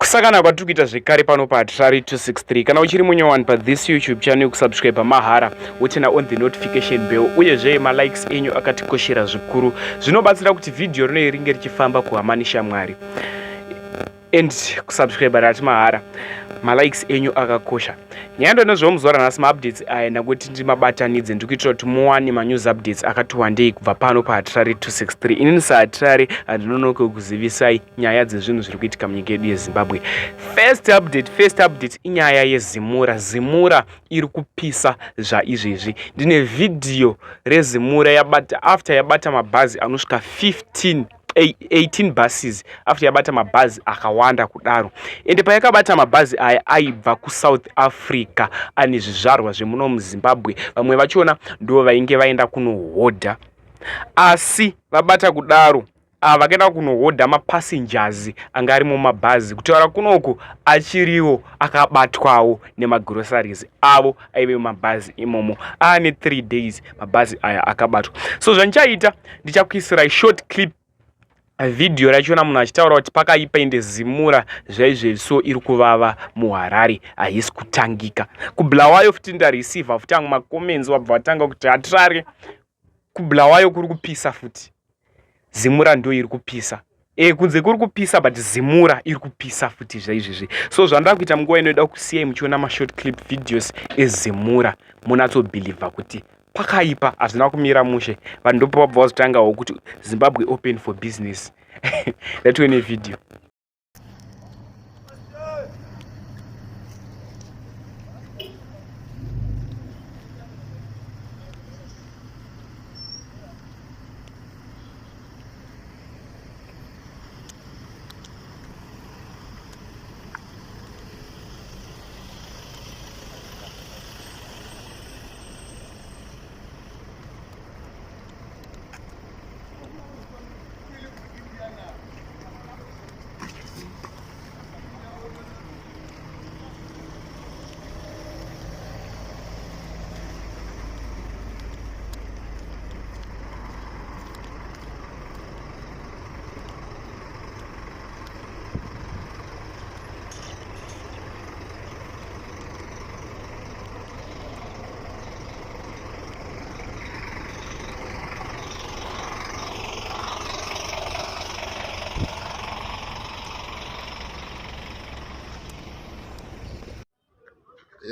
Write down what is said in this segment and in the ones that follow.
kusakana kwatiri kuita zvekare pano paHatari 263. Kana uchiri munyowani pathis YouTube channel, kusubscribe mahara wotina on the notification bell, uyezve malikes enyu akatikoshera zvikuru, zvinobatsira kuti video rino ringe richifamba kuhamanisha Mwari. And kusubscribe rati mahara, malikes enyu akakosha. Nyaya ndonozvomuzora nhasi maupdates aya nakuti ndimabatanidze ndikuitira kuti muwane manews updates akati wandei kubva pano paHatari 263. Inini saHatari handinonoke kuzivisai nyaya dzezvinhu zviri kuitika munyika yedu yeZimbabwe. First update inyaya yeZimura. Zimura iri kupisa zvaizvezvi. Ndine video reZimura after yabata mabhazi anosvika 18 buses, after yabata mabhazi akawanda kudaro. Ende payakabata mabhazi aya aibva kuSouth Africa ane zvizvarwa zvemuno muZimbabwe. Vamwe vachona ndo vainge vaenda kunohodha, asi vabata kudaro vakaenda kunohodha mapassengers anga ari mumabhazi, kutaura kunoku achiriwo akabatwawo nemagroceries avo aive mumabhazi imomo. Ane 3 days mabhazi aya akabatwa. So zvandichaita ndichakuisirai short clip video rachona munhu achitaura kuti pakaipa ende Zimura zvaizvezvi so iri kuvava muHarare haisi kutangika. Kubulawayo futi ndareceiva futi amwe macomments wabva watanga kuti Hatari kubulawayo kuri kupisa futi. Zimura ndo iri kupisa. Kunze kuri kupisa but Zimura iri kupisa futi zvaizvezvi. So zvandava kuita munguva inoda kusiyai muchiona mashort clip videos eZimura, munatsobhilivha kuti pakaipa hazvina kumira mushe. Vanhu ndopo vabva vazotangawo kuti Zimbabwe open for business. Letione video.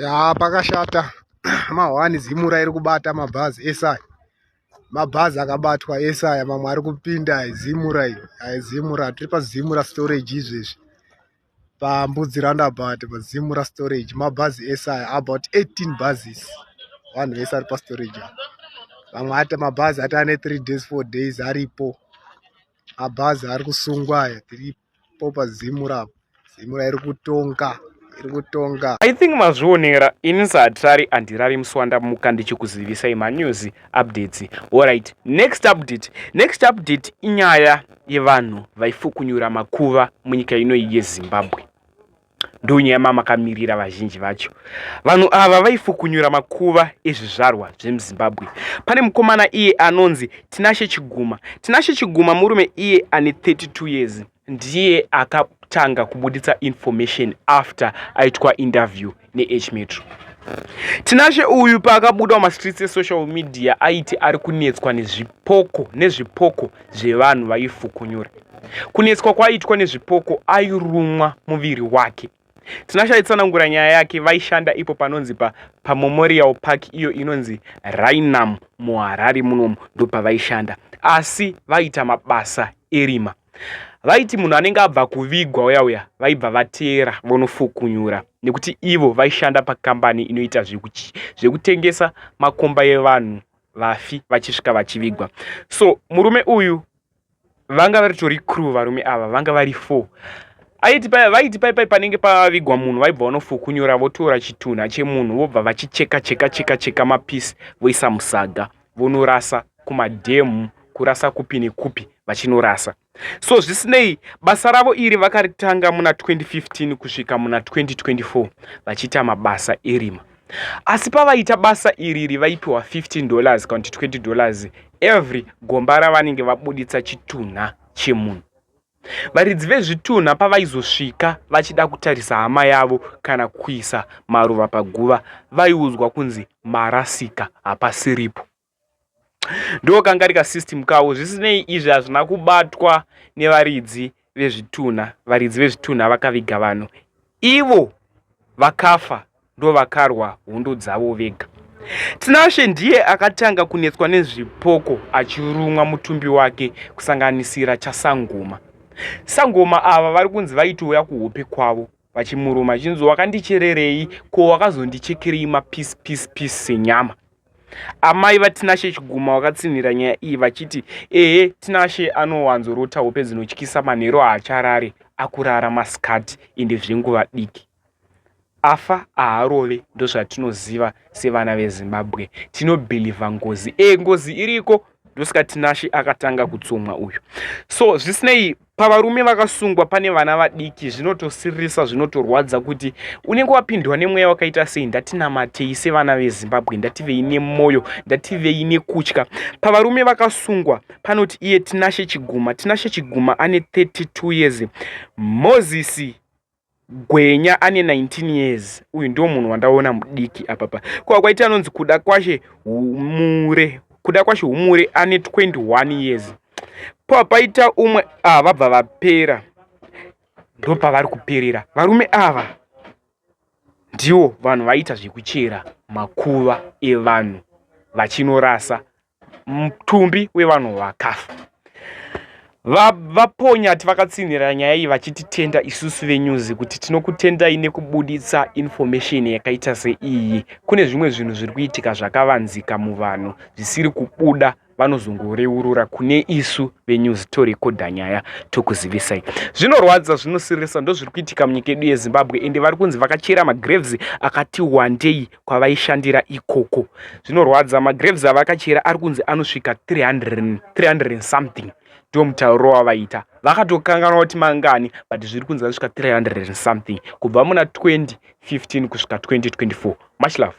Ya pakashata. Mahwani Zimura iri kubata mabhazi esaya. Mabhazi akabatwa esaya, mamwe ari kupinda Zimura iyo. Zimura tiri paZimura storage izvezvi. Pambudzi roundabout paZimura storage mabhazi esaya about 18 buses. Vanhu vese ari pastorage. Vamwe ati mabhazi ati ane 3 days 4 days aripo. Mabhazi ari kusungwa aya tiripo paZimura. Zimura iri kutonga. I think mazvionera ini saHatari andirari muswanda muka ndichikuzivisai manews updates. Alright, next update inyaya yevanhu vaifukunyura makuva munyika ino yeZimbabwe. Ndonyaya makamirira vazhinji vacho. Vanhu ava vaifukunyura makuva ezvizvarwa zvemuZimbabwe. Pane mukomana iye anonzi Tinashe Chiguma, murume iye ane 32 years. Ndiye akatanga kubuditsa information after aitwa interview neH-Metro. Tinashe uyu paakabuda mumastreets esocial media aiti ari kunetswa nezvipoko zvevanhu vaifukunyura. Kunetswa kwaiitwa nezvipoko, airumwa muviri wake. Tinashe aitsanangura nyaya yake. Vaishanda ipo panonzi paMemorial Park iyo inonzi Rainham muHarare munomu, ndo pavaishanda, asi vaita mabasa erima. Vaiti munhu anenge abva kuvigwa uya vaibva vateera vonofukunyura, nekuti ivo vaishanda pakambani inoita zvekutengesa makomba evanhu vafi vachisvika vachivigwa. So murume uyu vanga varitori crew, varume ava vanga vari 4. Vaiti pai panenge pavigwa munhu vaibva vanofukunyura, votora chitunha chemunhu vobva vachicheka mapisi voisa musaga vonorasa kumadhemu, kurasa kupi nekupi vachinorasa. So zvisinei, basa ravo iri vakaritanga muna 2015 kusvika muna 2024 vachiita mabasa erima. Asi pavaita basa iri vaipiwa $15 kana $20 every gomba ravanenge vabuditsa chitunha chemunhu. Varidzi vezvitunha pavaizosvika vachida kutarisa hama yavo kana kuisa maruva paguva, vaiudzwa kunzi marasika hapasiripo. Ndo kanga rika system kavo. Zvisinei izvi hazvina kubatwa nevaridzi vezvitunha. Varidzi vezvitunha vakaviga vanhu, ivo vakafa ndo vakarwa hondo dzavo vega. Tinashe ndiye akatanga kunetswa nezvipoko achirumwa mutumbi wake kusanganisira chaSangoma. Sangoma ava vari kunzi vaitouya kuhope kwavo vachimuruma achinzi wakandichererei, ko wakazondichekerei mapisi senyama. Amai vaTinashe Chiguma vakatsinhira nyaya iyi vachiti Tinashe anowanzorota hope dzinotyisa, manheru haacharare, akurara masikati ende zvenguva diki. Afa haarove, ndozvatinoziva sevana veZimbabwe. Tinobhilivha ngozi, ngozi iriko, ndosika Tinashe akatanga kutsomwa uyu. So zvisinei, pavarume vakasungwa pane vana vadiki, zvinotosiririsa, zvinotorwadza kuti unenge wapindwa nemweya wakaita sei. Ndatinamatei sevana veZimbabwe, ndativei nemwoyo, ndativei nekutya. Pavarume vakasungwa panoti iye Tinashe Chiguma. Tinashe Chiguma ane 32 years. Moses Gwenya ane 19 years. Uyu ndio munhu wandaona mudiki apapa. Kwa kwaita anonzi kuda kwashe humure ane 21 years. Papaita umwe vabva vapera, ndo pavari kuperera. Varume ava ndiwo vanhu vaita zvekuchera makuva evanhu vachinorasa mutumbi wevanhu vakafa. Vaponyati vakatsinhira nyaya iyi vachititenda isusu venyuzi kuti tinokutendai nekubuditsa information yakaita seiyi. Kune zvimwe zvinhu zviri kuitika zvakavanzika muvanhu zvisiri kubuda, vanozongoreurura kune isu venyuzi torekodha nyaya tokuzivisai. Zvinorwadza, zvinosiririsa, ndo zviri kuitika munyika yedu yeZimbabwe, ende vari kunzi vakachera magraves akati wandei kwavaishandira ikoko. Zvinorwadza, magraves avakachera ari kunzi anosvika 300 something. Ndo mutauro wavaita. Vakatokanganwa kuti mangani, but zviri kunzi vasvika 300 something kubva muna 2015 kusvika 2024. Much love.